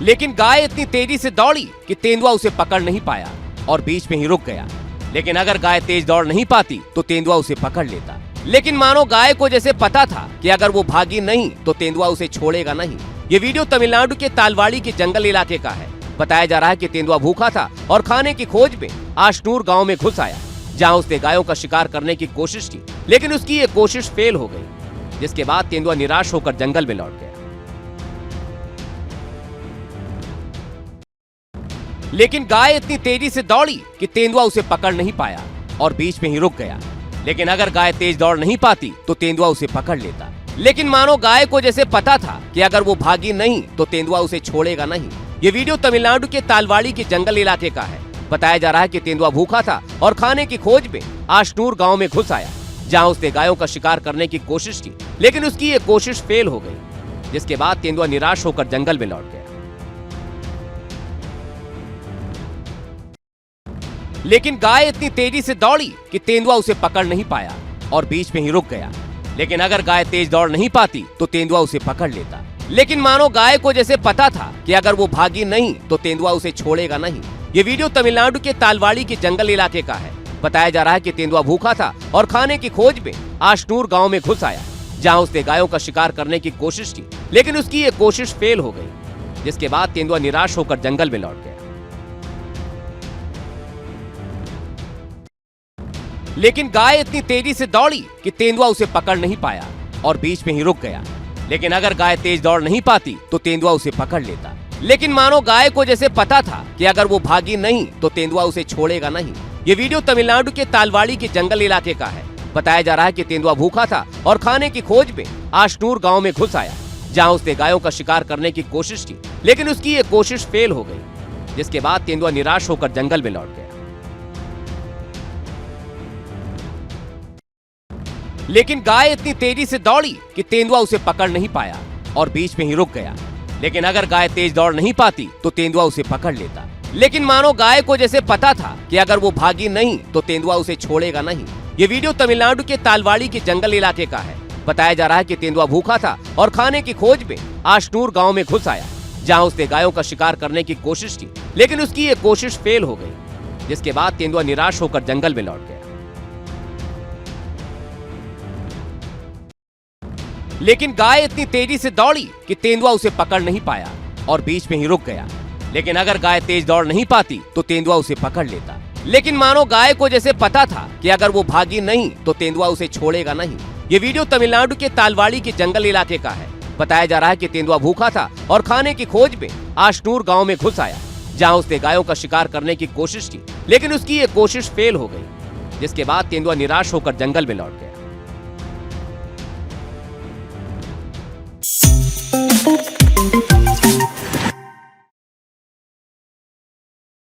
लेकिन गाय इतनी तेजी से दौड़ी कि तेंदुआ उसे पकड़ नहीं पाया और बीच में ही रुक गया। लेकिन अगर गाय तेज दौड़ नहीं पाती तो तेंदुआ उसे पकड़ लेता। लेकिन मानो गाय को जैसे पता था कि अगर वो भागी नहीं तो तेंदुआ उसे छोड़ेगा नहीं। ये वीडियो तमिलनाडु के तालवाड़ी के जंगल इलाके का है। बताया जा रहा है कि तेंदुआ भूखा था और खाने की खोज में आशनूर गांव में घुस आया, जहां उसने गायों का शिकार करने की कोशिश की, लेकिन उसकी ये कोशिश फेल हो गई, जिसके बाद तेंदुआ निराश होकर जंगल में लौट गया। लेकिन गाय इतनी तेजी से दौड़ी कि तेंदुआ उसे पकड़ नहीं पाया और बीच में ही रुक गया। लेकिन अगर गाय तेज दौड़ नहीं पाती तो तेंदुआ उसे पकड़ लेता। लेकिन मानो गाय को जैसे पता था कि अगर वो भागी नहीं तो तेंदुआ उसे छोड़ेगा नहीं। ये वीडियो तमिलनाडु के तालवाड़ी के जंगल इलाके का है। बताया जा रहा है कि तेंदुआ भूखा था और खाने की खोज में आशनूर गांव में घुस आया, जहां उसने गायों का शिकार करने की कोशिश की, लेकिन उसकी ये कोशिश फेल हो गई, जिसके बाद तेंदुआ निराश होकर जंगल में लौट गया। लेकिन गाय इतनी तेजी से दौड़ी कि तेंदुआ उसे पकड़ नहीं पाया और बीच में ही रुक गया। लेकिन अगर गाय तेज दौड़ नहीं पाती तो तेंदुआ उसे पकड़ लेता। लेकिन मानो गाय को जैसे पता था कि अगर वो भागी नहीं तो तेंदुआ उसे छोड़ेगा नहीं। ये वीडियो तमिलनाडु के तालवाड़ी के जंगल इलाके का है। बताया जा रहा है कि तेंदुआ भूखा था और खाने की खोज में आशनूर गांव में घुस आया, जहां उसने गायों का शिकार करने की कोशिश की, लेकिन उसकी ये कोशिश फेल हो गई, जिसके बाद तेंदुआ निराश होकर जंगल में लौट गया। लेकिन गाय इतनी तेजी से दौड़ी कि तेंदुआ उसे पकड़ नहीं पाया और बीच में ही रुक गया। लेकिन अगर गाय तेज दौड़ नहीं पाती तो तेंदुआ उसे पकड़ लेता। लेकिन मानो गाय को जैसे पता था कि अगर वो भागी नहीं तो तेंदुआ उसे छोड़ेगा नहीं। ये वीडियो तमिलनाडु के तालवाड़ी के जंगल इलाके का है। बताया जा रहा है कि तेंदुआ भूखा था और खाने की खोज में आशनूर गांव में घुस आया, जहां उसने गायों का शिकार करने की कोशिश की, लेकिन उसकी ये कोशिश फेल हो गई, जिसके बाद तेंदुआ निराश होकर जंगल में लौट गया। लेकिन गाय इतनी तेजी से दौड़ी कि तेंदुआ उसे पकड़ नहीं पाया और बीच में ही रुक गया। लेकिन अगर गाय तेज दौड़ नहीं पाती तो तेंदुआ उसे पकड़ लेता। लेकिन मानो गाय को जैसे पता था कि अगर वो भागी नहीं तो तेंदुआ उसे छोड़ेगा नहीं। ये वीडियो तमिलनाडु के तालवाड़ी के जंगल इलाके का है। बताया जा रहा है कि तेंदुआ भूखा था और खाने की खोज में आशनूर गांव में घुस आया, जहां उसने गायों का शिकार करने की कोशिश की, लेकिन उसकी ये कोशिश फेल हो गई, जिसके बाद तेंदुआ निराश होकर जंगल में लौट गया। लेकिन गाय इतनी तेजी से दौड़ी कि तेंदुआ उसे पकड़ नहीं पाया और बीच में ही रुक गया। लेकिन अगर गाय तेज दौड़ नहीं पाती तो तेंदुआ उसे पकड़ लेता। लेकिन मानो गाय को जैसे पता था कि अगर वो भागी नहीं तो तेंदुआ उसे छोड़ेगा नहीं। ये वीडियो तमिलनाडु के तालवाड़ी के जंगल इलाके का है। बताया जा रहा है कि तेंदुआ भूखा था और खाने की खोज में आशनूर गांव में घुस आया, जहां उसने गायों का शिकार करने की कोशिश की, लेकिन उसकी ये कोशिश फेल हो गई, जिसके बाद तेंदुआ निराश होकर जंगल में लौट गया।